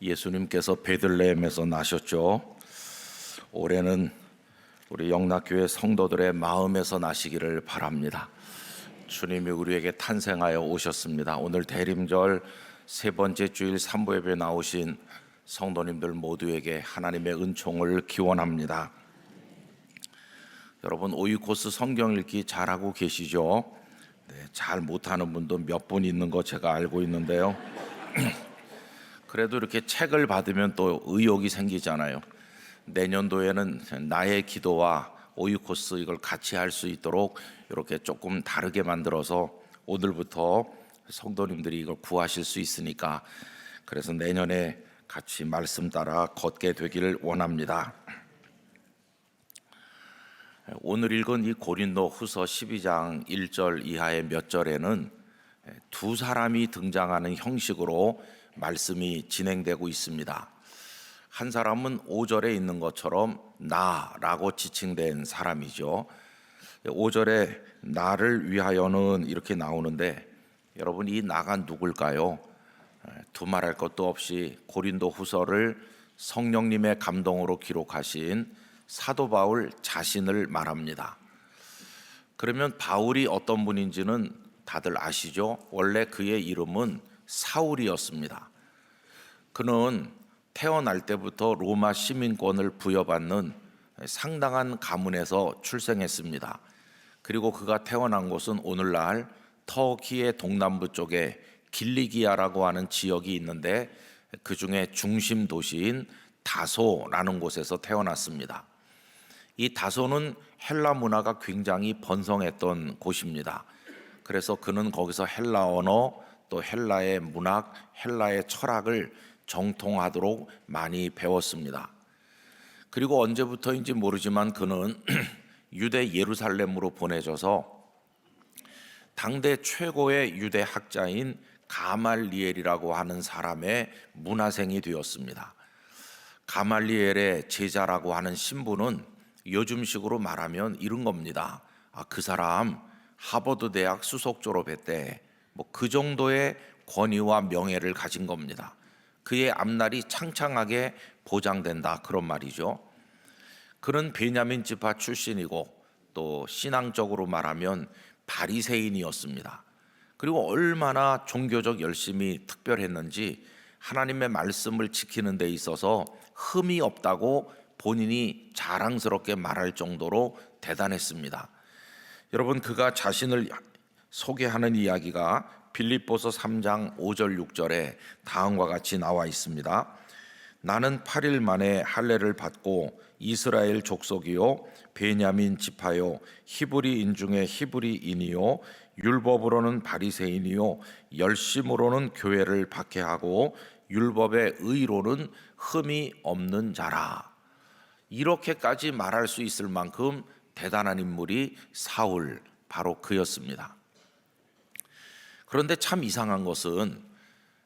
예수님께서 베들레헴에서 나셨죠. 올해는 우리 영락교회 성도들의 마음에서 나시기를 바랍니다. 주님이 우리에게 탄생하여 오셨습니다. 오늘 대림절 세 번째 주일 삼부 예배에 나오신 성도님들 모두에게 하나님의 은총을 기원합니다. 여러분, 오이코스 성경 읽기 잘하고 계시죠? 네, 잘 못하는 분도 몇 분 있는 거 제가 알고 있는데요. 그래도 이렇게 책을 받으면 또 의욕이 생기잖아요. 내년도에는 나의 기도와 오이코스 이걸 같이 할 수 있도록 이렇게 조금 다르게 만들어서 오늘부터 성도님들이 이걸 구하실 수 있으니까, 그래서 내년에 같이 말씀 따라 걷게 되기를 원합니다. 오늘 읽은 이 고린도 후서 12장 1절 이하의 몇 절에는 두 사람이 등장하는 형식으로 말씀이 진행되고 있습니다. 한 사람은 5절에 있는 것처럼 나라고 지칭된 사람이죠. 5절에 나를 위하여는 이렇게 나오는데, 여러분, 이 나가 누굴까요? 두말할 것도 없이 고린도 후서를 성령님의 감동으로 기록하신 사도 바울 자신을 말합니다. 그러면 바울이 어떤 분인지는 다들 아시죠? 원래 그의 이름은 사울이었습니다. 그는 태어날 때부터 로마 시민권을 부여받는 상당한 가문에서 출생했습니다. 그리고 그가 태어난 곳은 오늘날 터키의 동남부 쪽에 길리기아라고 하는 지역이 있는데, 그 중에 중심 도시인 다소라는 곳에서 태어났습니다. 이 다소는 헬라 문화가 굉장히 번성했던 곳입니다. 그래서 그는 거기서 헬라 언어, 또 헬라의 문학, 헬라의 철학을 정통하도록 많이 배웠습니다. 그리고 언제부터인지 모르지만 그는 유대 예루살렘으로 보내져서 당대 최고의 유대 학자인 가말리엘이라고 하는 사람의 문화생이 되었습니다. 가말리엘의 제자라고 하는 신분은 요즘식으로 말하면 이런 겁니다. 그 사람 하버드 대학 수석 졸업했대. 그 정도의 권위와 명예를 가진 겁니다. 그의 앞날이 창창하게 보장된다, 그런 말이죠. 그는 베냐민 지파 출신이고 또 신앙적으로 말하면 바리새인이었습니다. 그리고 얼마나 종교적 열심이 특별했는지 하나님의 말씀을 지키는 데 있어서 흠이 없다고 본인이 자랑스럽게 말할 정도로 대단했습니다. 여러분, 그가 자신을 소개하는 이야기가 빌립보서 3장 5절 6절에 다음과 같이 나와 있습니다. 나는 8일 만에 할례를 받고 이스라엘 족속이요 베냐민 지파요 히브리인 중에 히브리인이요 율법으로는 바리새인이요 열심으로는 교회를 박해하고 율법의 의로는 흠이 없는 자라. 이렇게까지 말할 수 있을 만큼 대단한 인물이 사울, 바로 그였습니다. 그런데 참 이상한 것은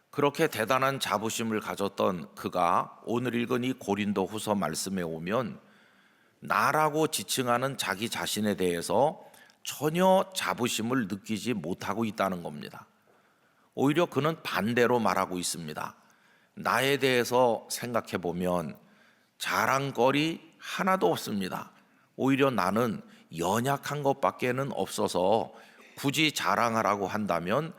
그렇게 대단한 자부심을 가졌던 그가 오늘 읽은 이 고린도 후서 말씀에 오면 나라고 지칭하는 자기 자신에 대해서 전혀 자부심을 느끼지 못하고 있다는 겁니다. 오히려 그는 반대로 말하고 있습니다. 나에 대해서 생각해 보면 자랑거리 하나도 없습니다. 오히려 나는 연약한 것밖에는 없어서 굳이 자랑하라고 한다면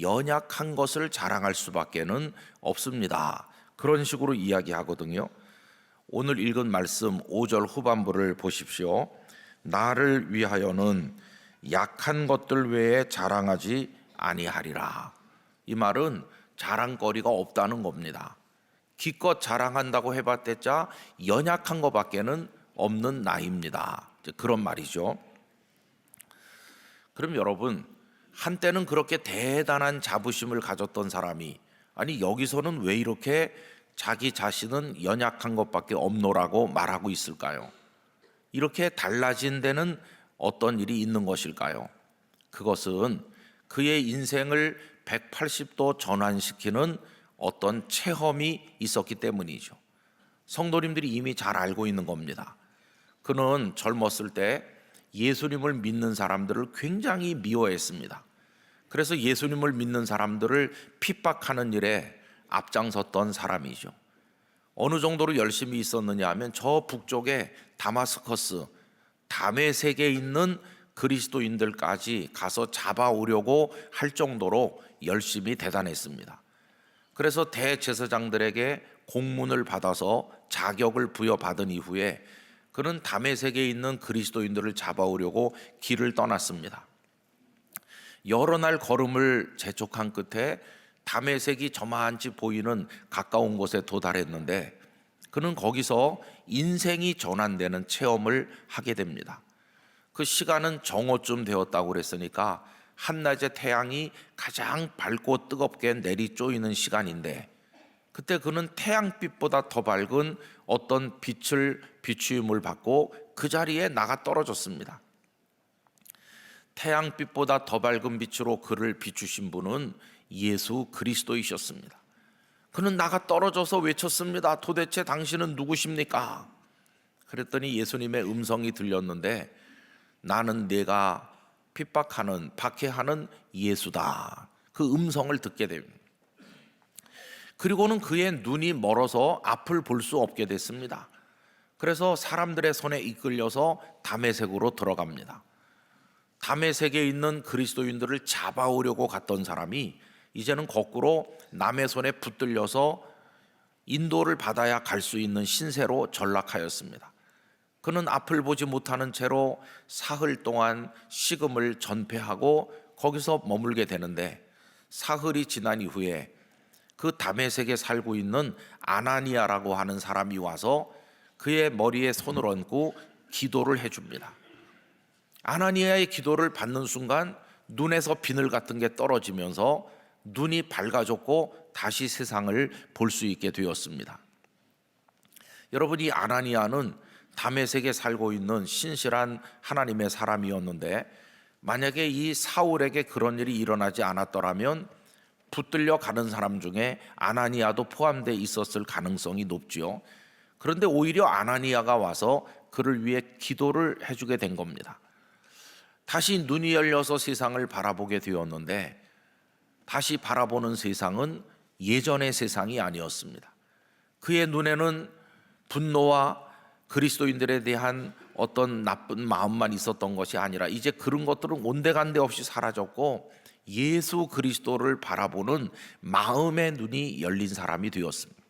연약한 것을 자랑할 수밖에는 없습니다. 그런 식으로 이야기하거든요. 오늘 읽은 말씀 5절 후반부를 보십시오. 나를 위하여는 약한 것들 외에 자랑하지 아니하리라. 이 말은 자랑거리가 없다는 겁니다. 기껏 자랑한다고 해봤자 연약한 것밖에는 없는 나입니다. 그런 말이죠. 그럼 여러분, 한때는 그렇게 대단한 자부심을 가졌던 사람이, 아니 여기서는 왜 이렇게 자기 자신은 연약한 것밖에 없노라고 말하고 있을까요? 이렇게 달라진 데는 어떤 일이 있는 것일까요? 그것은 그의 인생을 180도 전환시키는 어떤 체험이 있었기 때문이죠. 성도님들이 이미 잘 알고 있는 겁니다. 그는 젊었을 때 예수님을 믿는 사람들을 굉장히 미워했습니다. 그래서 예수님을 믿는 사람들을 핍박하는 일에 앞장섰던 사람이죠. 어느 정도로 열심히 있었느냐 하면 저 북쪽에 다마스커스, 다메섹에 있는 그리스도인들까지 가서 잡아오려고 할 정도로 열심히 대단했습니다. 그래서 대제사장들에게 공문을 받아서 자격을 부여받은 이후에 그는 다메섹에 있는 그리스도인들을 잡아오려고 길을 떠났습니다. 여러 날 걸음을 재촉한 끝에 다메섹이 저만치 보이는 가까운 곳에 도달했는데 그는 거기서 인생이 전환되는 체험을 하게 됩니다. 그 시간은 정오쯤 되었다고 그랬으니까 한낮에 태양이 가장 밝고 뜨겁게 내리쪼이는 시간인데 그때 그는 태양빛보다 더 밝은 어떤 빛을 비추임을 받고 그 자리에 나가 떨어졌습니다. 태양빛보다 더 밝은 빛으로 그를 비추신 분은 예수 그리스도이셨습니다. 그는 나가 떨어져서 외쳤습니다. 도대체 당신은 누구십니까? 그랬더니 예수님의 음성이 들렸는데 나는 네가 핍박하는 박해하는 예수다. 그 음성을 듣게 됩니다. 그리고는 그의 눈이 멀어서 앞을 볼 수 없게 됐습니다. 그래서 사람들의 손에 이끌려서 다메섹으로 들어갑니다. 다메섹에 있는 그리스도인들을 잡아오려고 갔던 사람이 이제는 거꾸로 남의 손에 붙들려서 인도를 받아야 갈 수 있는 신세로 전락하였습니다. 그는 앞을 보지 못하는 채로 사흘 동안 식음을 전폐하고 거기서 머물게 되는데 사흘이 지난 이후에 그 다메섹에 살고 있는 아나니아라고 하는 사람이 와서 그의 머리에 손을 얹고 기도를 해줍니다. 아나니아의 기도를 받는 순간 눈에서 비늘 같은 게 떨어지면서 눈이 밝아졌고 다시 세상을 볼 수 있게 되었습니다. 여러분, 이 아나니아는 다메섹에 살고 있는 신실한 하나님의 사람이었는데 만약에 이 사울에게 그런 일이 일어나지 않았더라면 붙들려 가는 사람 중에 아나니아도 포함되어 있었을 가능성이 높지요. 그런데 오히려 아나니아가 와서 그를 위해 기도를 해주게 된 겁니다. 다시 눈이 열려서 세상을 바라보게 되었는데 다시 바라보는 세상은 예전의 세상이 아니었습니다. 그의 눈에는 분노와 그리스도인들에 대한 어떤 나쁜 마음만 있었던 것이 아니라 이제 그런 것들은 온데간데 없이 사라졌고 예수 그리스도를 바라보는 마음의 눈이 열린 사람이 되었습니다.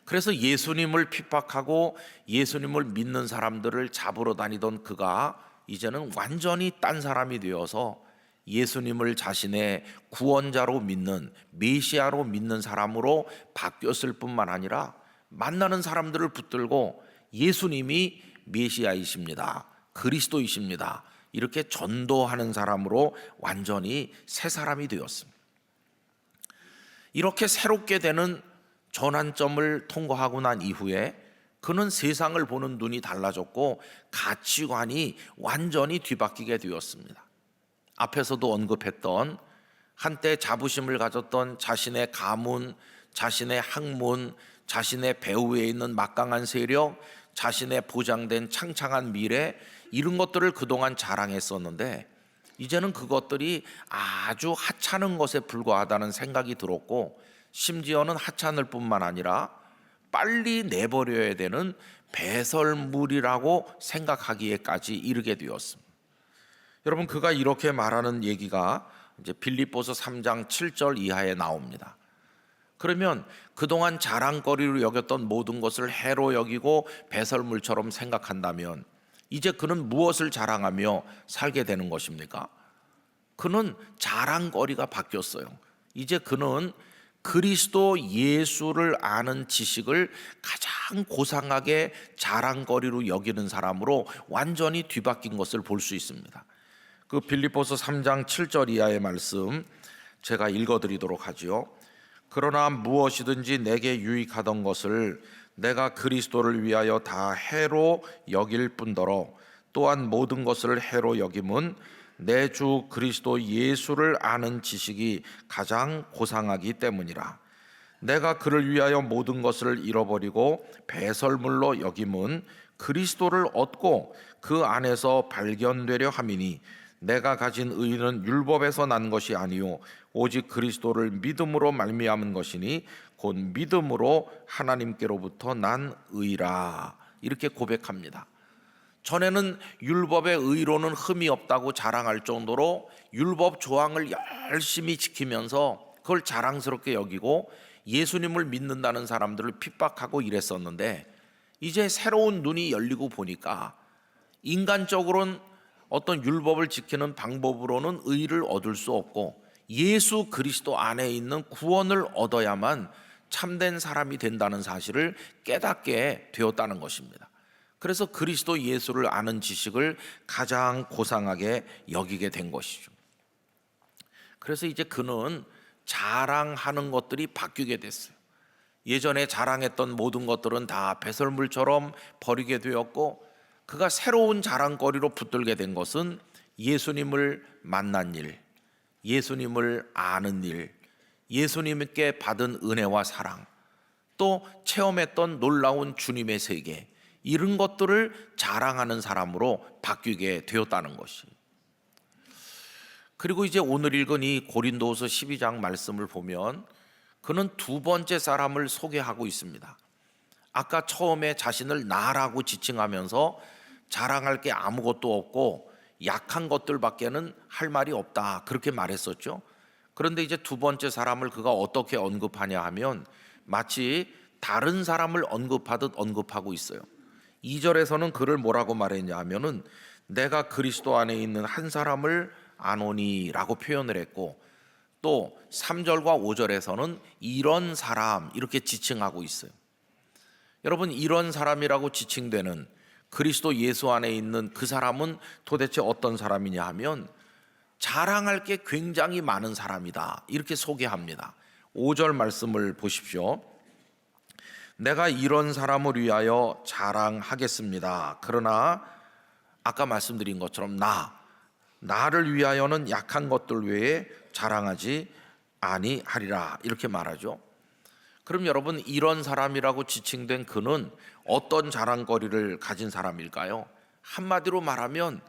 그래서 예수님을 핍박하고 예수님을 믿는 사람들을 잡으러 다니던 그가 이제는 완전히 딴 사람이 되어서 예수님을 자신의 구원자로 믿는 메시아로 믿는 사람으로 바뀌었을 뿐만 아니라 만나는 사람들을 붙들고 예수님이 메시아이십니다, 그리스도이십니다 이렇게 전도하는 사람으로 완전히 새 사람이 되었습니다. 이렇게 새롭게 되는 전환점을 통과하고 난 이후에 그는 세상을 보는 눈이 달라졌고 가치관이 완전히 뒤바뀌게 되었습니다. 앞에서도 언급했던 한때 자부심을 가졌던 자신의 가문, 자신의 학문, 자신의 배후에 있는 막강한 세력, 자신의 보장된 창창한 미래 이런 것들을 그동안 자랑했었는데 이제는 그것들이 아주 하찮은 것에 불과하다는 생각이 들었고 심지어는 하찮을 뿐만 아니라 빨리 내버려야 되는 배설물이라고 생각하기에까지 이르게 되었습니다. 여러분, 그가 이렇게 말하는 얘기가 이제 빌립보서 3장 7절 이하에 나옵니다. 그러면 그동안 자랑거리로 여겼던 모든 것을 해로 여기고 배설물처럼 생각한다면 이제 그는 무엇을 자랑하며 살게 되는 것입니까? 그는 자랑거리가 바뀌었어요. 이제 그는 그리스도 예수를 아는 지식을 가장 고상하게 자랑거리로 여기는 사람으로 완전히 뒤바뀐 것을 볼 수 있습니다. 그 빌립보서 3장 7절 이하의 말씀 제가 읽어드리도록 하지요. 그러나 무엇이든지 내게 유익하던 것을 내가 그리스도를 위하여 다 해로 여길 뿐더러 또한 모든 것을 해로 여김은 내 주 그리스도 예수를 아는 지식이 가장 고상하기 때문이라. 내가 그를 위하여 모든 것을 잃어버리고 배설물로 여김은 그리스도를 얻고 그 안에서 발견되려 함이니 내가 가진 의는 율법에서 난 것이 아니요 오직 그리스도를 믿음으로 말미암은 것이니 곧 믿음으로 하나님께로부터 난 의라. 이렇게 고백합니다. 전에는 율법의 의로는 흠이 없다고 자랑할 정도로 율법 조항을 열심히 지키면서 그걸 자랑스럽게 여기고 예수님을 믿는다는 사람들을 핍박하고 이랬었는데, 이제 새로운 눈이 열리고 보니까 인간적으로는 어떤 율법을 지키는 방법으로는 의를 얻을 수 없고 예수 그리스도 안에 있는 구원을 얻어야만 참된 사람이 된다는 사실을 깨닫게 되었다는 것입니다. 그래서 그리스도 예수를 아는 지식을 가장 고상하게 여기게 된 것이죠. 그래서 이제 그는 자랑하는 것들이 바뀌게 됐어요. 예전에 자랑했던 모든 것들은 다 배설물처럼 버리게 되었고, 그가 새로운 자랑거리로 붙들게 된 것은 예수님을 만난 일, 예수님을 아는 일, 예수님께 받은 은혜와 사랑, 또 체험했던 놀라운 주님의 세계, 이런 것들을 자랑하는 사람으로 바뀌게 되었다는 것이. 그리고 이제 오늘 읽은 이 고린도후서 12장 말씀을 보면 그는 두 번째 사람을 소개하고 있습니다. 아까 처음에 자신을 나라고 지칭하면서 자랑할 게 아무것도 없고 약한 것들밖에는 할 말이 없다, 그렇게 말했었죠. 그런데 이제 두 번째 사람을 그가 어떻게 언급하냐 하면 마치 다른 사람을 언급하듯 언급하고 있어요. 2절에서는 그를 뭐라고 말했냐 하면은 내가 그리스도 안에 있는 한 사람을 아노니 라고 표현을 했고, 또 3절과 5절에서는 이런 사람 이렇게 지칭하고 있어요. 여러분, 이런 사람이라고 지칭되는 그리스도 예수 안에 있는 그 사람은 도대체 어떤 사람이냐 하면 자랑할 게 굉장히 많은 사람이다, 이렇게 소개합니다. 5절 말씀을 보십시오. 내가 이런 사람을 위하여 자랑하겠습니다. 그러나 아까 말씀드린 것처럼 나를 위하여는 약한 것들 외에 자랑하지 아니하리라, 이렇게 말하죠. 그럼 여러분, 이런 사람이라고 지칭된 그는 어떤 자랑거리를 가진 사람일까요? 한마디로 말하면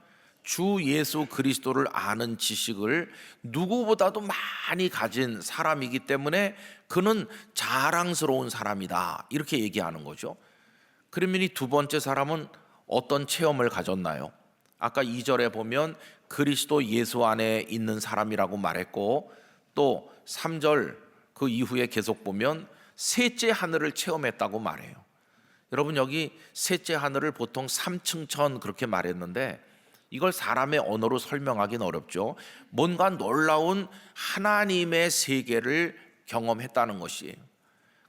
주 예수 그리스도를 아는 지식을 누구보다도 많이 가진 사람이기 때문에 그는 자랑스러운 사람이다, 이렇게 얘기하는 거죠. 그러면 이 두 번째 사람은 어떤 체험을 가졌나요? 아까 2절에 보면 그리스도 예수 안에 있는 사람이라고 말했고, 또 3절 그 이후에 계속 보면 셋째 하늘을 체험했다고 말해요. 여러분, 여기 셋째 하늘을 보통 3층 천 그렇게 말했는데 이걸 사람의 언어로 설명하기는 어렵죠. 뭔가 놀라운 하나님의 세계를 경험했다는 것이에요.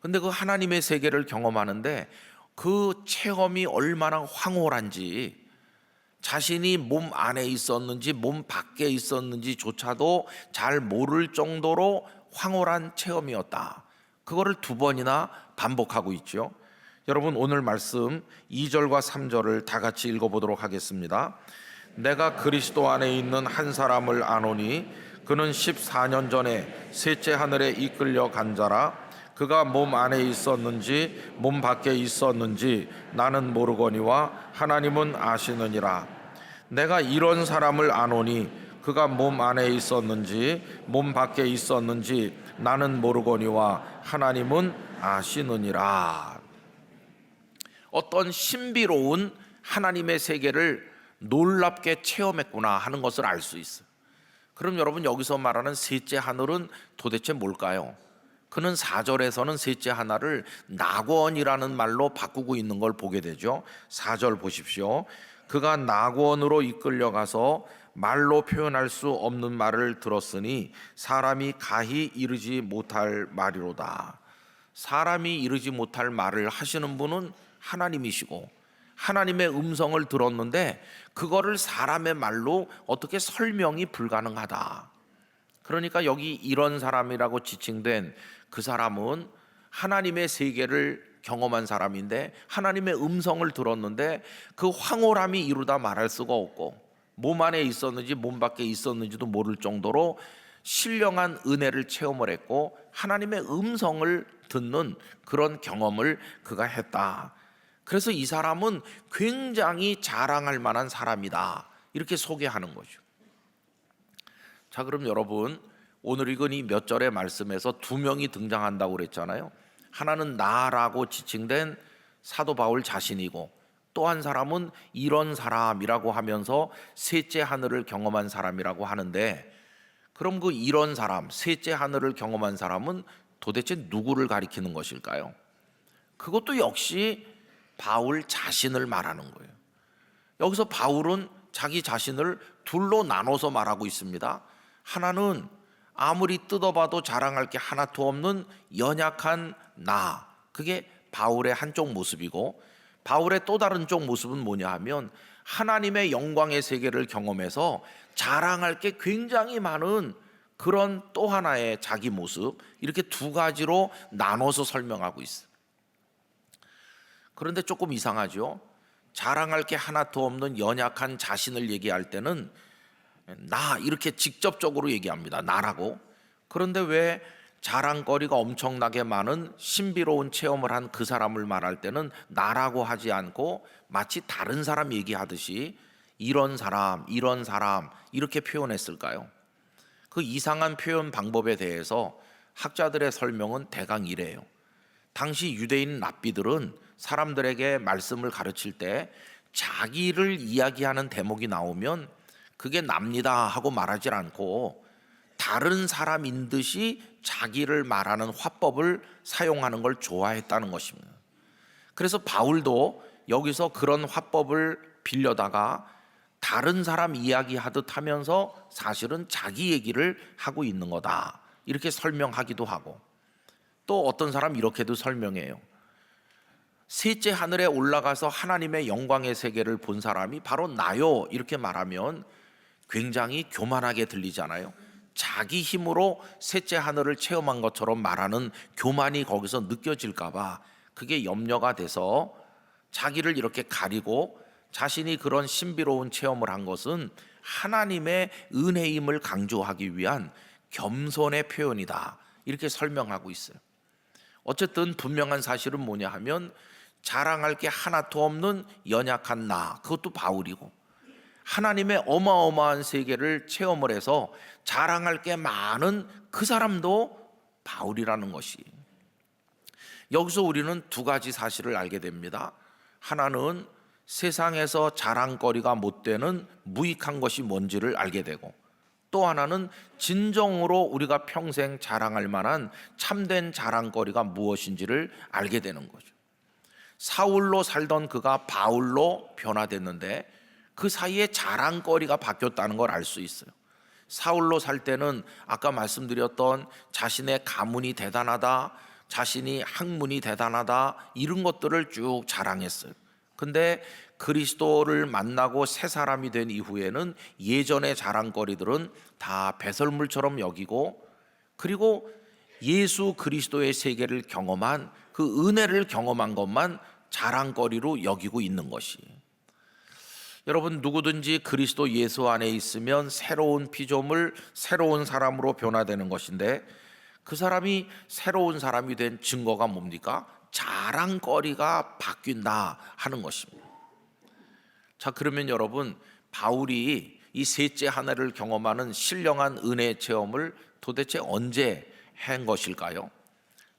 근데 그 하나님의 세계를 경험하는데 그 체험이 얼마나 황홀한지, 자신이 몸 안에 있었는지 몸 밖에 있었는지조차도 잘 모를 정도로 황홀한 체험이었다. 그거를 두 번이나 반복하고 있죠. 여러분, 오늘 말씀 2절과 3절을 다 같이 읽어보도록 하겠습니다. 내가 그리스도 안에 있는 한 사람을 아노니 그는 14년 전에 셋째 하늘에 이끌려 간 자라. 그가 몸 안에 있었는지 몸 밖에 있었는지 나는 모르거니와 하나님은 아시느니라. 내가 이런 사람을 아노니 그가 몸 안에 있었는지 몸 밖에 있었는지 나는 모르거니와 하나님은 아시느니라. 어떤 신비로운 하나님의 세계를 놀랍게 체험했구나 하는 것을 알 수 있어요. 그럼 여러분, 여기서 말하는 셋째 하늘은 도대체 뭘까요? 그는 4절에서는 셋째 하늘을 낙원이라는 말로 바꾸고 있는 걸 보게 되죠. 4절 보십시오. 그가 낙원으로 이끌려가서 말로 표현할 수 없는 말을 들었으니 사람이 가히 이르지 못할 말이로다. 사람이 이르지 못할 말을 하시는 분은 하나님이시고 하나님의 음성을 들었는데 그거를 사람의 말로 어떻게 설명이 불가능하다. 그러니까 여기 이런 사람이라고 지칭된 그 사람은 하나님의 세계를 경험한 사람인데 하나님의 음성을 들었는데 그 황홀함이 이루다 말할 수가 없고 몸 안에 있었는지 몸 밖에 있었는지도 모를 정도로 신령한 은혜를 체험을 했고 하나님의 음성을 듣는 그런 경험을 그가 했다. 그래서 이 사람은 굉장히 자랑할 만한 사람이다, 이렇게 소개하는 거죠. 자, 그럼 여러분, 오늘 읽은 이 몇 절의 말씀에서 두 명이 등장한다고 그랬잖아요. 하나는 나라고 지칭된 사도 바울 자신이고, 또 한 사람은 이런 사람이라고 하면서 셋째 하늘을 경험한 사람이라고 하는데, 그럼 그 이런 사람, 셋째 하늘을 경험한 사람은 도대체 누구를 가리키는 것일까요? 그것도 역시 바울 자신을 말하는 거예요. 여기서 바울은 자기 자신을 둘로 나눠서 말하고 있습니다. 하나는 아무리 뜯어봐도 자랑할 게 하나도 없는 연약한 나, 그게 바울의 한쪽 모습이고, 바울의 또 다른 쪽 모습은 뭐냐 하면 하나님의 영광의 세계를 경험해서 자랑할 게 굉장히 많은 그런 또 하나의 자기 모습, 이렇게 두 가지로 나눠서 설명하고 있어요. 그런데 조금 이상하죠. 자랑할 게 하나도 없는 연약한 자신을 얘기할 때는 나 이렇게 직접적으로 얘기합니다. 나라고. 그런데 왜 자랑거리가 엄청나게 많은 신비로운 체험을 한 그 사람을 말할 때는 나라고 하지 않고 마치 다른 사람 얘기하듯이 이런 사람 이렇게 표현했을까요? 그 이상한 표현 방법에 대해서 학자들의 설명은 대강 이래요. 당시 유대인 랍비들은 사람들에게 말씀을 가르칠 때 자기를 이야기하는 대목이 나오면 그게 납니다 하고 말하지 않고 다른 사람인 듯이 자기를 말하는 화법을 사용하는 걸 좋아했다는 것입니다. 그래서 바울도 여기서 그런 화법을 빌려다가 다른 사람 이야기하듯 하면서 사실은 자기 얘기를 하고 있는 거다, 이렇게 설명하기도 하고, 또 어떤 사람 이렇게도 설명해요. 셋째 하늘에 올라가서 하나님의 영광의 세계를 본 사람이 바로 나요, 이렇게 말하면 굉장히 교만하게 들리잖아요. 자기 힘으로 셋째 하늘을 체험한 것처럼 말하는 교만이 거기서 느껴질까 봐 그게 염려가 돼서 자기를 이렇게 가리고 자신이 그런 신비로운 체험을 한 것은 하나님의 은혜임을 강조하기 위한 겸손의 표현이다, 이렇게 설명하고 있어요. 어쨌든 분명한 사실은 뭐냐 하면 자랑할 게 하나도 없는 연약한 나, 그것도 바울이고, 하나님의 어마어마한 세계를 체험을 해서 자랑할 게 많은 그 사람도 바울이라는 것이, 여기서 우리는 두 가지 사실을 알게 됩니다. 하나는 세상에서 자랑거리가 못 되는 무익한 것이 뭔지를 알게 되고, 또 하나는 진정으로 우리가 평생 자랑할 만한 참된 자랑거리가 무엇인지를 알게 되는 거죠. 사울로 살던 그가 바울로 변화됐는데 그 사이에 자랑거리가 바뀌었다는 걸 알 수 있어요. 사울로 살 때는 아까 말씀드렸던 자신의 가문이 대단하다, 자신이 학문이 대단하다, 이런 것들을 쭉 자랑했어요. 근데 그리스도를 만나고 새 사람이 된 이후에는 예전의 자랑거리들은 다 배설물처럼 여기고, 그리고 예수 그리스도의 세계를 경험한 그 은혜를 경험한 것만 자랑거리로 여기고 있는 것이, 여러분 누구든지 그리스도 예수 안에 있으면 새로운 피조물, 새로운 사람으로 변화되는 것인데, 그 사람이 새로운 사람이 된 증거가 뭡니까? 자랑거리가 바뀐다 하는 것입니다. 자, 그러면 여러분, 바울이 이 셋째 하늘을 경험하는 신령한 은혜의 체험을 도대체 언제 한 것일까요?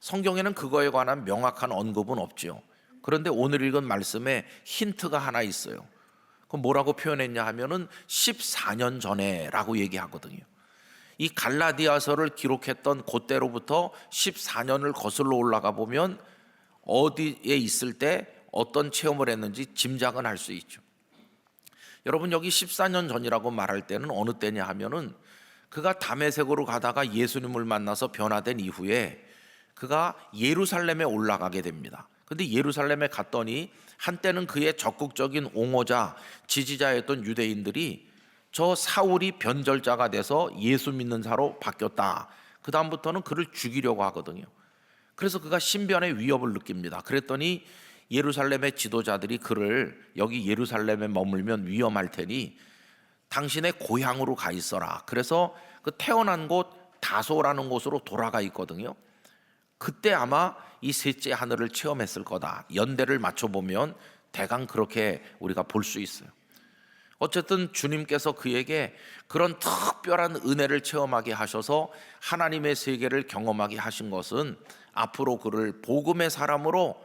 성경에는 그거에 관한 명확한 언급은 없죠. 그런데 오늘 읽은 말씀에 힌트가 하나 있어요. 그럼 뭐라고 표현했냐 하면은 14년 전에라고 얘기하거든요. 이 갈라디아서를 기록했던 그때로부터 14년을 거슬러 올라가 보면 어디에 있을 때 어떤 체험을 했는지 짐작은 할 수 있죠. 여러분, 여기 14년 전이라고 말할 때는 어느 때냐 하면은 그가 다메섹으로 가다가 예수님을 만나서 변화된 이후에 그가 예루살렘에 올라가게 됩니다. 근데 예루살렘에 갔더니 한때는 그의 적극적인 옹호자, 지지자였던 유대인들이 저 사울이 변절자가 돼서 예수 믿는 자로 바뀌었다, 그 다음부터는 그를 죽이려고 하거든요. 그래서 그가 신변의 위협을 느낍니다. 그랬더니 예루살렘의 지도자들이 그를 여기 예루살렘에 머물면 위험할 테니 당신의 고향으로 가 있어라. 그래서 그 태어난 곳 다소라는 곳으로 돌아가 있거든요. 그때 아마 이 셋째 하늘을 체험했을 거다. 연대를 맞춰보면 대강 그렇게 우리가 볼 수 있어요. 어쨌든 주님께서 그에게 그런 특별한 은혜를 체험하게 하셔서 하나님의 세계를 경험하게 하신 것은 앞으로 그를 복음의 사람으로,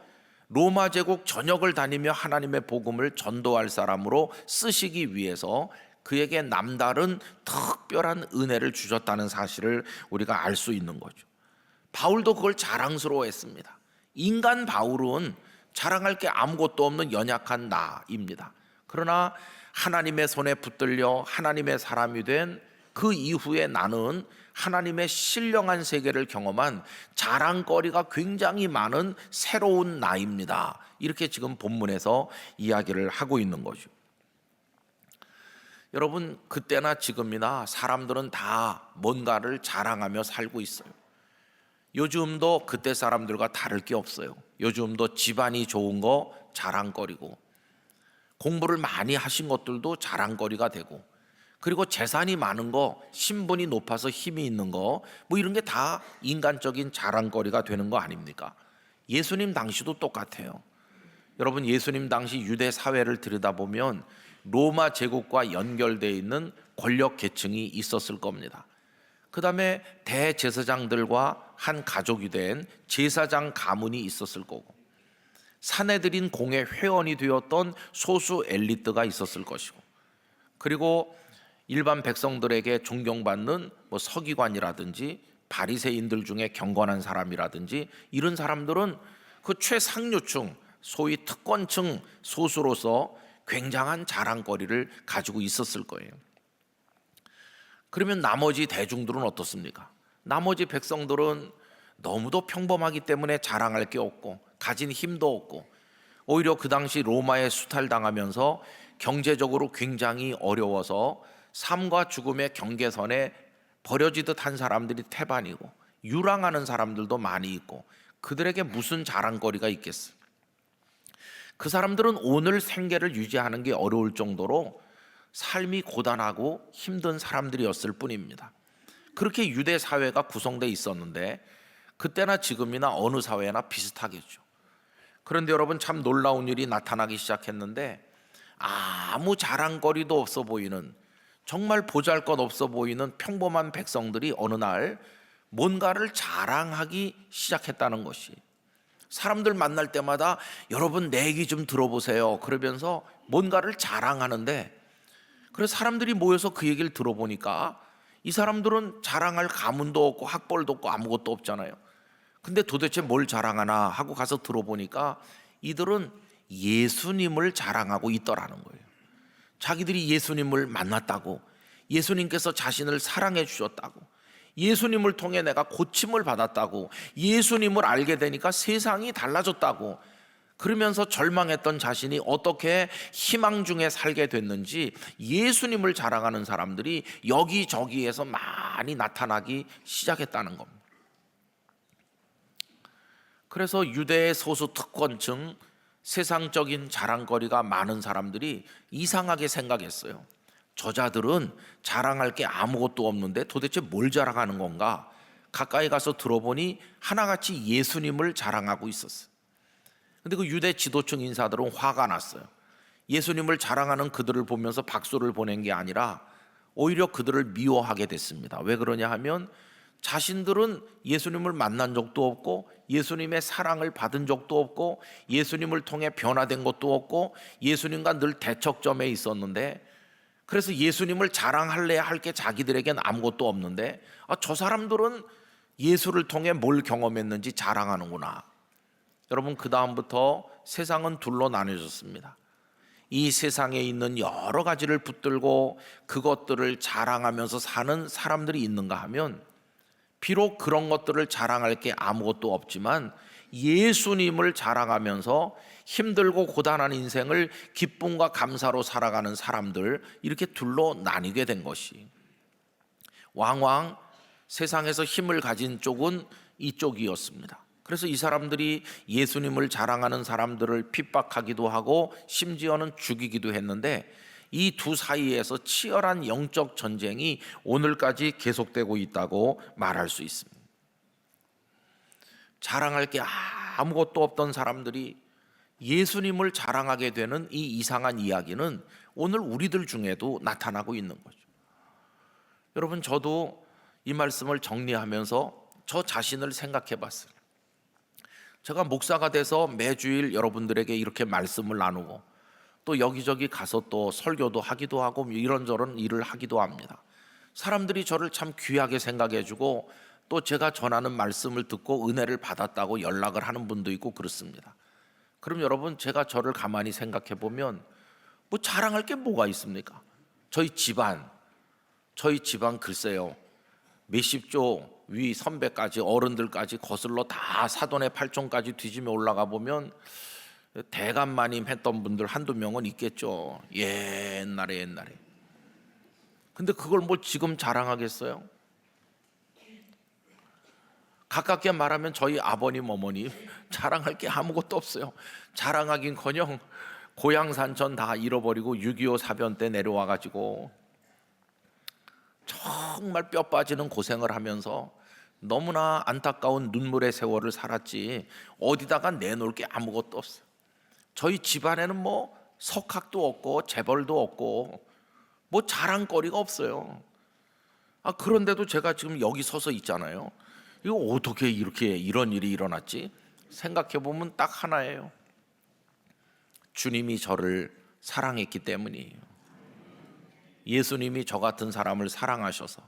로마 제국 전역을 다니며 하나님의 복음을 전도할 사람으로 쓰시기 위해서 그에게 남다른 특별한 은혜를 주셨다는 사실을 우리가 알 수 있는 거죠. 바울도 그걸 자랑스러워했습니다. 인간 바울은 자랑할 게 아무것도 없는 연약한 나입니다. 그러나 하나님의 손에 붙들려 하나님의 사람이 된 그 이후에 나는 하나님의 신령한 세계를 경험한 자랑거리가 굉장히 많은 새로운 나입니다. 이렇게 지금 본문에서 이야기를 하고 있는 거죠. 여러분, 그때나 지금이나 사람들은 다 뭔가를 자랑하며 살고 있어요. 요즘도 그때 사람들과 다를 게 없어요. 요즘도 집안이 좋은 거 자랑거리고, 공부를 많이 하신 것들도 자랑거리가 되고, 그리고 재산이 많은 거, 신분이 높아서 힘이 있는 거, 뭐 이런 게 다 인간적인 자랑거리가 되는 거 아닙니까? 예수님 당시도 똑같아요. 여러분, 예수님 당시 유대 사회를 들여다보면 로마 제국과 연결되어 있는 권력 계층이 있었을 겁니다. 그 다음에 대제사장들과 한 가족이 된 제사장 가문이 있었을 거고, 사내들인 공의 회원이 되었던 소수 엘리트가 있었을 것이고, 그리고 일반 백성들에게 존경받는 서기관이라든지 바리새인들 중에 경건한 사람이라든지 이런 사람들은 그 최상류층, 소위 특권층 소수로서 굉장한 자랑거리를 가지고 있었을 거예요. 그러면 나머지 대중들은 어떻습니까? 나머지 백성들은 너무도 평범하기 때문에 자랑할 게 없고 가진 힘도 없고, 오히려 그 당시 로마에 수탈당하면서 경제적으로 굉장히 어려워서 삶과 죽음의 경계선에 버려지듯 한 사람들이 태반이고, 유랑하는 사람들도 많이 있고, 그들에게 무슨 자랑거리가 있겠어요? 그 사람들은 오늘 생계를 유지하는 게 어려울 정도로 삶이 고단하고 힘든 사람들이었을 뿐입니다. 그렇게 유대 사회가 구성되어 있었는데 그때나 지금이나 어느 사회나 비슷하겠죠. 그런데 여러분, 참 놀라운 일이 나타나기 시작했는데, 아무 자랑거리도 없어 보이는, 정말 보잘것없어 보이는 평범한 백성들이 어느 날 뭔가를 자랑하기 시작했다는 것이, 사람들 만날 때마다 여러분 내 얘기 좀 들어보세요 그러면서 뭔가를 자랑하는데, 그래서 사람들이 모여서 그 얘기를 들어보니까 이 사람들은 자랑할 가문도 없고 학벌도 없고 아무것도 없잖아요. 근데 도대체 뭘 자랑하나 하고 가서 들어보니까 이들은 예수님을 자랑하고 있더라는 거예요. 자기들이 예수님을 만났다고, 예수님께서 자신을 사랑해 주셨다고, 예수님을 통해 내가 고침을 받았다고, 예수님을 알게 되니까 세상이 달라졌다고, 그러면서 절망했던 자신이 어떻게 희망 중에 살게 됐는지 예수님을 자랑하는 사람들이 여기저기에서 많이 나타나기 시작했다는 겁니다. 그래서 유대의 소수 특권층, 세상적인 자랑거리가 많은 사람들이 이상하게 생각했어요. 저자들은 자랑할 게 아무것도 없는데 도대체 뭘 자랑하는 건가? 가까이 가서 들어보니 하나같이 예수님을 자랑하고 있었어요. 근데 그 유대 지도층 인사들은 화가 났어요. 예수님을 자랑하는 그들을 보면서 박수를 보낸 게 아니라 오히려 그들을 미워하게 됐습니다. 왜 그러냐 하면 자신들은 예수님을 만난 적도 없고 예수님의 사랑을 받은 적도 없고 예수님을 통해 변화된 것도 없고 예수님과 늘 대척점에 있었는데, 그래서 예수님을 자랑할래야 할 게 자기들에겐 아무것도 없는데 저 사람들은 예수를 통해 뭘 경험했는지 자랑하는구나. 여러분, 그 다음부터 세상은 둘로 나뉘어졌습니다. 이 세상에 있는 여러 가지를 붙들고 그것들을 자랑하면서 사는 사람들이 있는가 하면, 비록 그런 것들을 자랑할 게 아무것도 없지만 예수님을 자랑하면서 힘들고 고단한 인생을 기쁨과 감사로 살아가는 사람들, 이렇게 둘로 나뉘게 된 것이, 왕왕 세상에서 힘을 가진 쪽은 이쪽이었습니다. 그래서 이 사람들이 예수님을 자랑하는 사람들을 핍박하기도 하고 심지어는 죽이기도 했는데, 이 두 사이에서 치열한 영적 전쟁이 오늘까지 계속되고 있다고 말할 수 있습니다. 자랑할 게 아무것도 없던 사람들이 예수님을 자랑하게 되는 이 이상한 이야기는 오늘 우리들 중에도 나타나고 있는 거죠. 여러분, 저도 이 말씀을 정리하면서 저 자신을 생각해 봤어요. 제가 목사가 돼서 매주일 여러분들에게 이렇게 말씀을 나누고 또 여기저기 가서 또 설교도 하기도 하고 이런저런 일을 하기도 합니다. 사람들이 저를 참 귀하게 생각해 주고 또 제가 전하는 말씀을 듣고 은혜를 받았다고 연락을 하는 분도 있고 그렇습니다. 그럼 여러분, 제가 저를 가만히 생각해 보면 뭐 자랑할 게 뭐가 있습니까? 저희 집안 글쎄요, 몇십 조 위 선배까지 어른들까지 거슬러 다 사돈의 팔촌까지 뒤지며 올라가 보면 대감마님 했던 분들 한두 명은 있겠죠. 옛날에. 근데 그걸 뭐 지금 자랑하겠어요? 가깝게 말하면 저희 아버님 어머님 자랑할 게 아무것도 없어요. 자랑하긴커녕 고향 산천 다 잃어버리고 6.25 사변 때 내려와가지고 정말 뼈 빠지는 고생을 하면서 너무나 안타까운 눈물의 세월을 살았지 어디다가 내놓을 게 아무것도 없어요. 저희 집안에는 뭐 석학도 없고 재벌도 없고 뭐 자랑거리가 없어요. 그런데도 제가 지금 여기 서서 있잖아요. 이거 어떻게 이렇게 이런 일이 일어났지? 생각해 보면 딱 하나예요. 주님이 저를 사랑했기 때문이에요. 예수님이 저 같은 사람을 사랑하셔서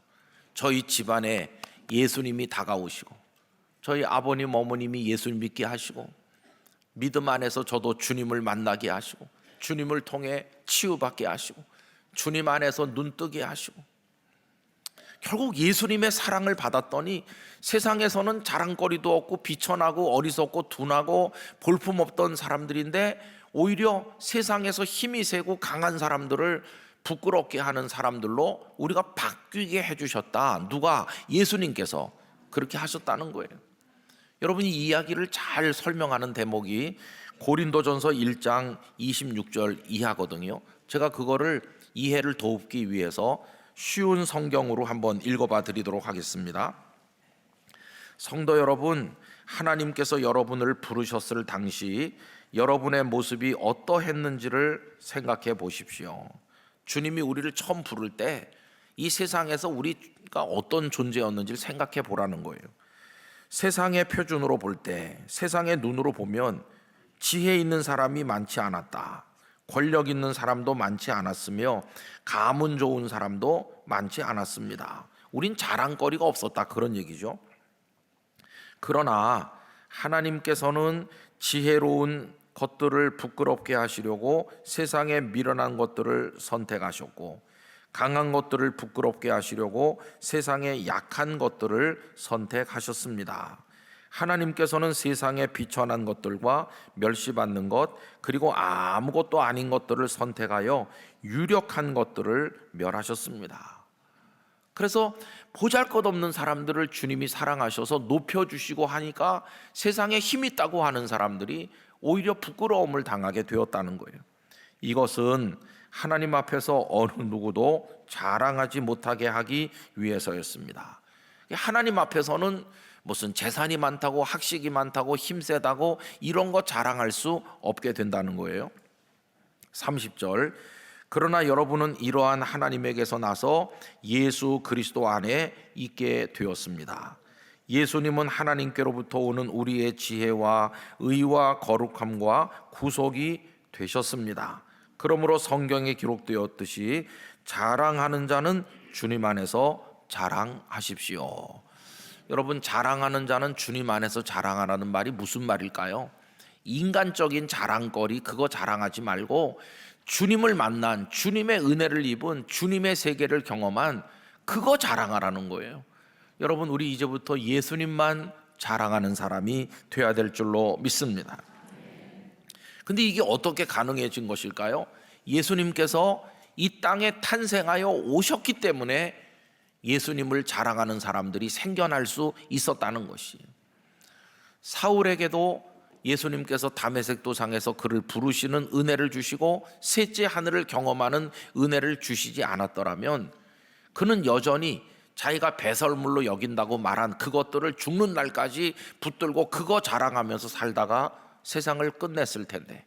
저희 집안에 예수님이 다가오시고 저희 아버님 어머님이 예수님 믿게 하시고 믿음 안에서 저도 주님을 만나게 하시고 주님을 통해 치유받게 하시고 주님 안에서 눈뜨게 하시고 결국 예수님의 사랑을 받았더니 세상에서는 자랑거리도 없고 비천하고 어리석고 둔하고 볼품없던 사람들인데 오히려 세상에서 힘이 세고 강한 사람들을 부끄럽게 하는 사람들로 우리가 바뀌게 해주셨다. 누가? 예수님께서 그렇게 하셨다는 거예요. 여러분이 이 이야기를 잘 설명하는 대목이 고린도전서 1장 26절 이하거든요. 제가 그거를 이해를 돕기 위해서 쉬운 성경으로 한번 읽어봐 드리도록 하겠습니다. 성도 여러분, 하나님께서 여러분을 부르셨을 당시 여러분의 모습이 어떠했는지를 생각해 보십시오. 주님이 우리를 처음 부를 때 이 세상에서 우리가 어떤 존재였는지를 생각해 보라는 거예요. 세상의 표준으로 볼 때, 세상의 눈으로 보면 지혜 있는 사람이 많지 않았다. 권력 있는 사람도 많지 않았으며 가문 좋은 사람도 많지 않았습니다. 우린 자랑거리가 없었다, 그런 얘기죠. 그러나 하나님께서는 지혜로운 것들을 부끄럽게 하시려고 세상에 미련한 것들을 선택하셨고 강한 것들을 부끄럽게 하시려고 세상에 약한 것들을 선택하셨습니다. 하나님께서는 세상에 비천한 것들과 멸시받는 것 그리고 아무것도 아닌 것들을 선택하여 유력한 것들을 멸하셨습니다. 그래서 보잘것없는 사람들을 주님이 사랑하셔서 높여주시고 하니까 세상에 힘 있다고 하는 사람들이 오히려 부끄러움을 당하게 되었다는 거예요. 이것은 하나님 앞에서 어느 누구도 자랑하지 못하게 하기 위해서였습니다. 하나님 앞에서는 무슨 재산이 많다고 학식이 많다고 힘세다고 이런 거 자랑할 수 없게 된다는 거예요. 30절, 그러나 여러분은 이러한 하나님에게서 나서 예수 그리스도 안에 있게 되었습니다. 예수님은 하나님께로부터 오는 우리의 지혜와 의와 거룩함과 구속이 되셨습니다. 그러므로 성경에 기록되었듯이 자랑하는 자는 주님 안에서 자랑하십시오. 여러분, 자랑하는 자는 주님 안에서 자랑하라는 말이 무슨 말일까요? 인간적인 자랑거리 그거 자랑하지 말고 주님을 만난, 주님의 은혜를 입은, 주님의 세계를 경험한 그거 자랑하라는 거예요. 여러분, 우리 이제부터 예수님만 자랑하는 사람이 돼야 될 줄로 믿습니다. 근데 이게 어떻게 가능해진 것일까요? 예수님께서 이 땅에 탄생하여 오셨기 때문에 예수님을 자랑하는 사람들이 생겨날 수 있었다는 것이에요. 사울에게도 예수님께서 다메섹 도상에서 그를 부르시는 은혜를 주시고 셋째 하늘을 경험하는 은혜를 주시지 않았더라면 그는 여전히 자기가 배설물로 여긴다고 말한 그것들을 죽는 날까지 붙들고 그거 자랑하면서 살다가 세상을 끝냈을 텐데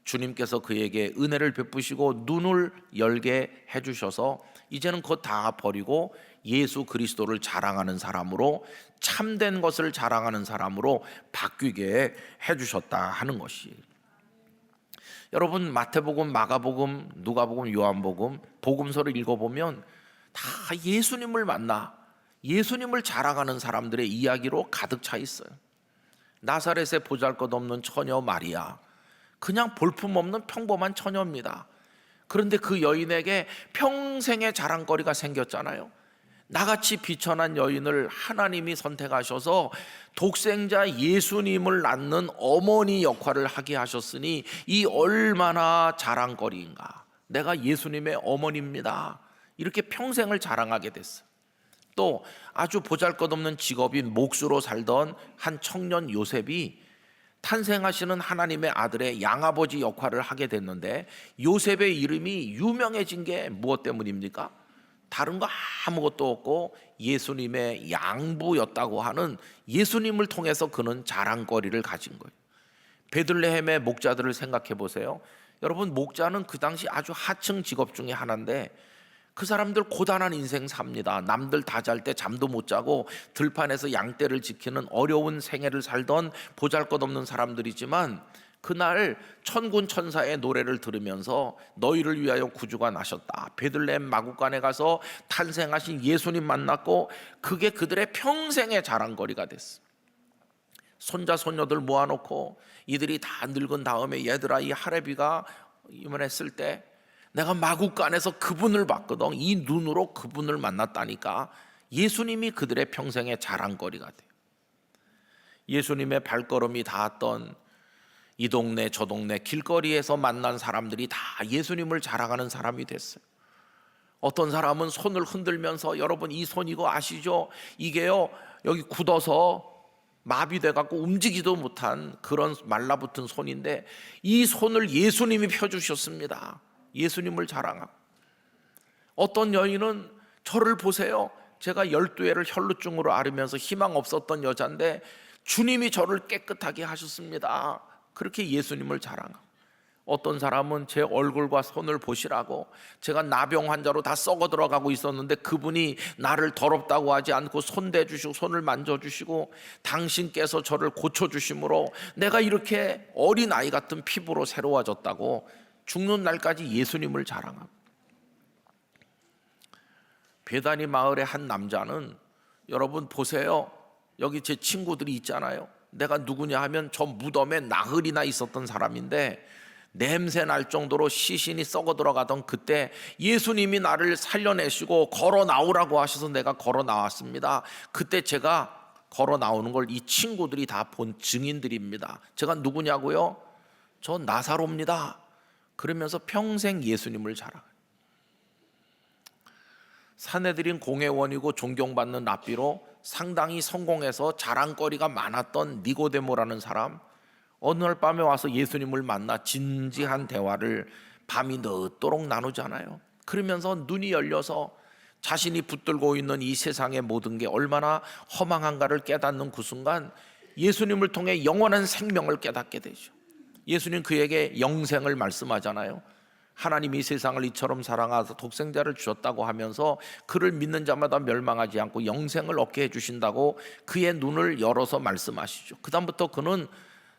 주님께서 그에게 은혜를 베푸시고 눈을 열게 해주셔서 이제는 그거 다 버리고 예수 그리스도를 자랑하는 사람으로, 참된 것을 자랑하는 사람으로 바뀌게 해주셨다 하는 것이, 여러분 마태복음, 마가복음, 누가복음, 요한복음, 복음서를 읽어보면 다 예수님을 만나 예수님을 자랑하는 사람들의 이야기로 가득 차 있어요. 나사렛의 보잘것없는 처녀 마리아, 그냥 볼품없는 평범한 처녀입니다. 그런데 그 여인에게 평생의 자랑거리가 생겼잖아요. 나같이 비천한 여인을 하나님이 선택하셔서 독생자 예수님을 낳는 어머니 역할을 하게 하셨으니 이 얼마나 자랑거리인가. 내가 예수님의 어머니입니다. 이렇게 평생을 자랑하게 됐어요. 또 아주 보잘것없는 직업인 목수로 살던 한 청년 요셉이 탄생하시는 하나님의 아들의 양아버지 역할을 하게 됐는데, 요셉의 이름이 유명해진 게 무엇 때문입니까? 다른 거 아무것도 없고 예수님의 양부였다고 하는, 예수님을 통해서 그는 자랑거리를 가진 거예요. 베들레헴의 목자들을 생각해 보세요. 여러분, 목자는 그 당시 아주 하층 직업 중에 하나인데 그 사람들 고단한 인생 삽니다. 남들 다 잘 때 잠도 못 자고 들판에서 양떼를 지키는 어려운 생애를 살던 보잘것없는 사람들이지만, 그날 천군 천사의 노래를 들으면서 너희를 위하여 구주가 나셨다, 베들레헴 마구간에 가서 탄생하신 예수님 만났고 그게 그들의 평생의 자랑거리가 됐어. 손자 손녀들 모아놓고 이들이 다 늙은 다음에 얘들아, 이 할애비가 이만했을 때 내가 마구간에서 그분을 봤거든. 이 눈으로 그분을 만났다니까. 예수님이 그들의 평생의 자랑거리가 돼요. 예수님의 발걸음이 닿았던 이 동네 저 동네 길거리에서 만난 사람들이 다 예수님을 자랑하는 사람이 됐어요. 어떤 사람은 손을 흔들면서, 여러분 이 손 이거 아시죠? 이게요 여기 굳어서 마비돼 갖고 움직이지도 못한 그런 말라붙은 손인데 이 손을 예수님이 펴주셨습니다. 예수님을 자랑하고. 어떤 여인은 저를 보세요, 제가 12회를 혈루증으로 앓으면서 희망 없었던 여자인데 주님이 저를 깨끗하게 하셨습니다. 그렇게 예수님을 자랑하고. 어떤 사람은 제 얼굴과 손을 보시라고, 제가 나병 환자로 다 썩어 들어가고 있었는데 그분이 나를 더럽다고 하지 않고 손대주시고 손을 만져주시고 당신께서 저를 고쳐주심으로 내가 이렇게 어린아이 같은 피부로 새로워졌다고 죽는 날까지 예수님을 자랑하고. 베다니 마을의 한 남자는, 여러분 보세요, 여기 제 친구들이 있잖아요. 내가 누구냐 하면 저 무덤에 나흘이나 있었던 사람인데 냄새 날 정도로 시신이 썩어 들어가던 그때 예수님이 나를 살려내시고 걸어 나오라고 하셔서 내가 걸어 나왔습니다. 그때 제가 걸어 나오는 걸 이 친구들이 다 본 증인들입니다. 제가 누구냐고요? 저 나사로입니다. 그러면서 평생 예수님을 자랑해요. 사내들인 공회원이고 존경받는 랍비로 상당히 성공해서 자랑거리가 많았던 니고데모라는 사람, 어느 날 밤에 와서 예수님을 만나 진지한 대화를 밤이 늦도록 나누잖아요. 그러면서 눈이 열려서 자신이 붙들고 있는 이 세상의 모든 게 얼마나 허망한가를 깨닫는 그 순간 예수님을 통해 영원한 생명을 깨닫게 되죠. 예수님 그에게 영생을 말씀하잖아요. 하나님이 세상을 이처럼 사랑하사 독생자를 주셨다고 하면서 그를 믿는 자마다 멸망하지 않고 영생을 얻게 해주신다고 그의 눈을 열어서 말씀하시죠. 그 다음부터 그는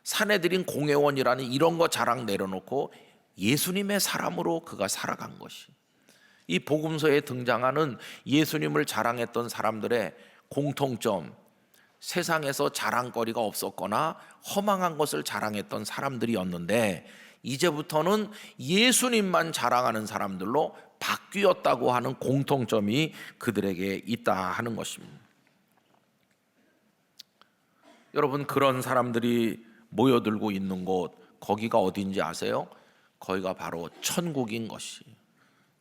사내들인 공회원이라는 이런 거 자랑 내려놓고 예수님의 사람으로 그가 살아간 것이, 이 복음서에 등장하는 예수님을 자랑했던 사람들의 공통점, 세상에서 자랑거리가 없었거나 허망한 것을 자랑했던 사람들이었는데 이제부터는 예수님만 자랑하는 사람들로 바뀌었다고 하는 공통점이 그들에게 있다 하는 것입니다. 여러분, 그런 사람들이 모여들고 있는 곳, 거기가 어딘지 아세요? 거기가 바로 천국인 것이.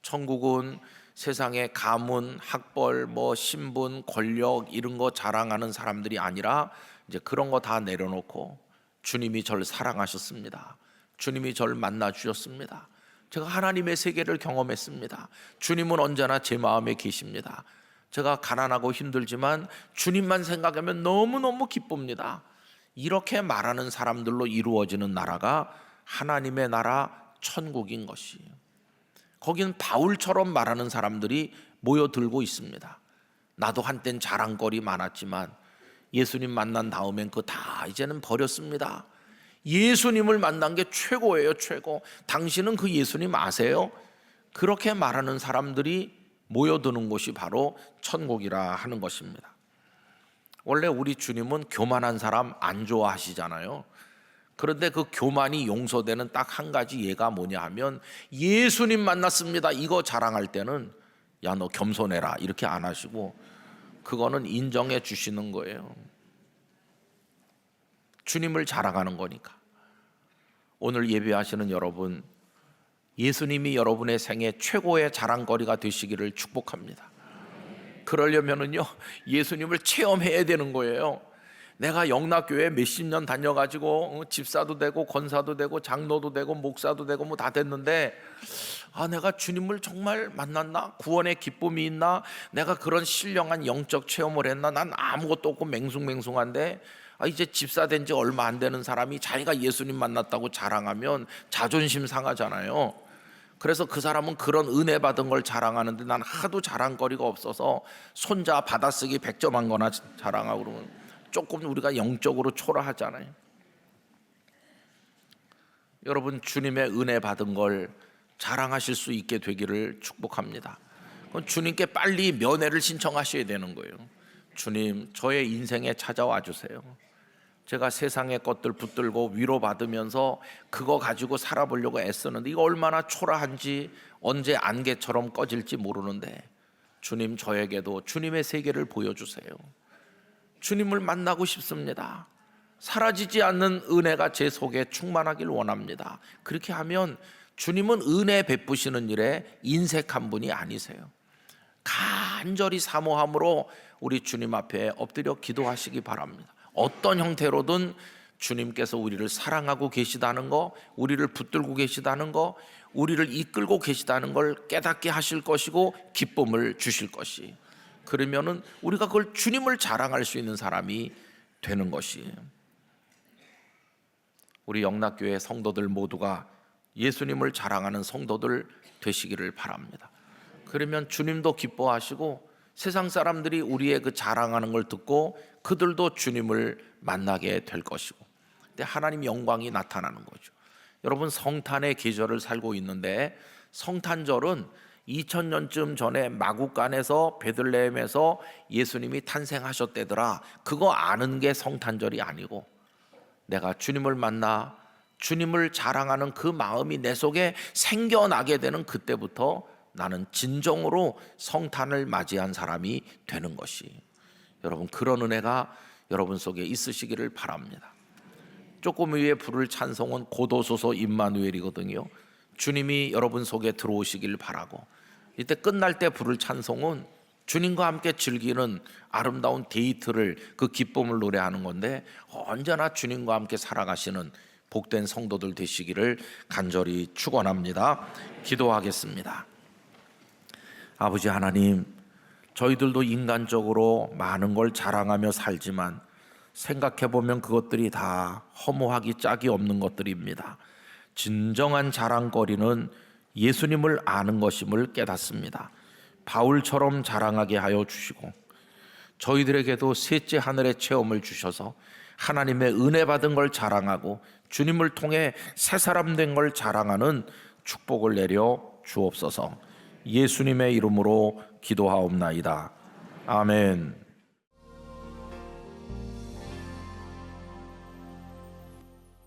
천국은 세상의 가문, 학벌, 신분, 권력 이런 거 자랑하는 사람들이 아니라 이제 그런 거 다 내려놓고 주님이 저를 사랑하셨습니다. 주님이 저를 만나 주셨습니다. 제가 하나님의 세계를 경험했습니다. 주님은 언제나 제 마음에 계십니다. 제가 가난하고 힘들지만 주님만 생각하면 너무너무 기쁩니다. 이렇게 말하는 사람들로 이루어지는 나라가 하나님의 나라 천국인 것이에요. 거긴 바울처럼 말하는 사람들이 모여들고 있습니다. 나도 한땐 자랑거리 많았지만 예수님 만난 다음엔 그거 다 이제는 버렸습니다. 예수님을 만난 게 최고예요, 최고. 당신은 그 예수님 아세요? 그렇게 말하는 사람들이 모여드는 곳이 바로 천국이라 하는 것입니다. 원래 우리 주님은 교만한 사람 안 좋아하시잖아요. 그런데 그 교만이 용서되는 딱 한 가지 예가 뭐냐 하면 예수님 만났습니다 이거 자랑할 때는 야 너 겸손해라 이렇게 안 하시고 그거는 인정해 주시는 거예요. 주님을 자랑하는 거니까. 오늘 예배하시는 여러분, 예수님이 여러분의 생애 최고의 자랑거리가 되시기를 축복합니다. 그러려면은요 예수님을 체험해야 되는 거예요. 내가 영락교회 몇십 년 다녀가지고 집사도 되고 권사도 되고 장로도 되고 목사도 되고 뭐 다 됐는데 내가 주님을 정말 만났나? 구원의 기쁨이 있나? 내가 그런 신령한 영적 체험을 했나? 난 아무것도 없고 맹숭맹숭한데 이제 집사 된 지 얼마 안 되는 사람이 자기가 예수님 만났다고 자랑하면 자존심 상하잖아요. 그래서 그 사람은 그런 은혜 받은 걸 자랑하는데 난 하도 자랑거리가 없어서 손자 받아쓰기 100점 한 거나 자랑하고 그러면 조금 우리가 영적으로 초라하잖아요. 여러분 주님의 은혜 받은 걸 자랑하실 수 있게 되기를 축복합니다. 주님께 빨리 면회를 신청하셔야 되는 거예요. 주님 저의 인생에 찾아와 주세요. 제가 세상의 것들 붙들고 위로받으면서 그거 가지고 살아보려고 애쓰는데 이거 얼마나 초라한지 언제 안개처럼 꺼질지 모르는데 주님 저에게도 주님의 세계를 보여주세요. 주님을 만나고 싶습니다. 사라지지 않는 은혜가 제 속에 충만하길 원합니다. 그렇게 하면 주님은 은혜 베푸시는 일에 인색한 분이 아니세요. 간절히 사모함으로 우리 주님 앞에 엎드려 기도하시기 바랍니다. 어떤 형태로든 주님께서 우리를 사랑하고 계시다는 거, 우리를 붙들고 계시다는 거, 우리를 이끌고 계시다는 걸 깨닫게 하실 것이고 기쁨을 주실 것이. 그러면은 우리가 그걸 주님을 자랑할 수 있는 사람이 되는 것이에요. 우리 영락교회 성도들 모두가 예수님을 자랑하는 성도들 되시기를 바랍니다. 그러면 주님도 기뻐하시고 세상 사람들이 우리의 그 자랑하는 걸 듣고 그들도 주님을 만나게 될 것이고 근데 하나님 영광이 나타나는 거죠. 여러분 성탄의 계절을 살고 있는데 성탄절은 2000년쯤 전에 마구간에서 베들레헴에서 예수님이 탄생하셨대더라 그거 아는 게 성탄절이 아니고 내가 주님을 만나 주님을 자랑하는 그 마음이 내 속에 생겨나게 되는 그때부터 나는 진정으로 성탄을 맞이한 사람이 되는 것이 여러분 그런 은혜가 여러분 속에 있으시기를 바랍니다. 조금 위에 부를 찬송은 고도소서 임마누엘이거든요. 주님이 여러분 속에 들어오시길 바라고 이때 끝날 때 부를 찬송은 주님과 함께 즐기는 아름다운 데이트를 그 기쁨을 노래하는 건데 언제나 주님과 함께 살아가시는 복된 성도들 되시기를 간절히 축원합니다. 기도하겠습니다. 아버지 하나님, 저희들도 인간적으로 많은 걸 자랑하며 살지만 생각해보면 그것들이 다 허무하기 짝이 없는 것들입니다. 진정한 자랑거리는 예수님을 아는 것임을 깨닫습니다. 바울처럼 자랑하게 하여 주시고 저희들에게도 셋째 하늘의 체험을 주셔서 하나님의 은혜 받은 걸 자랑하고 주님을 통해 새 사람 된 걸 자랑하는 축복을 내려 주옵소서. 예수님의 이름으로 기도하옵나이다. 아멘.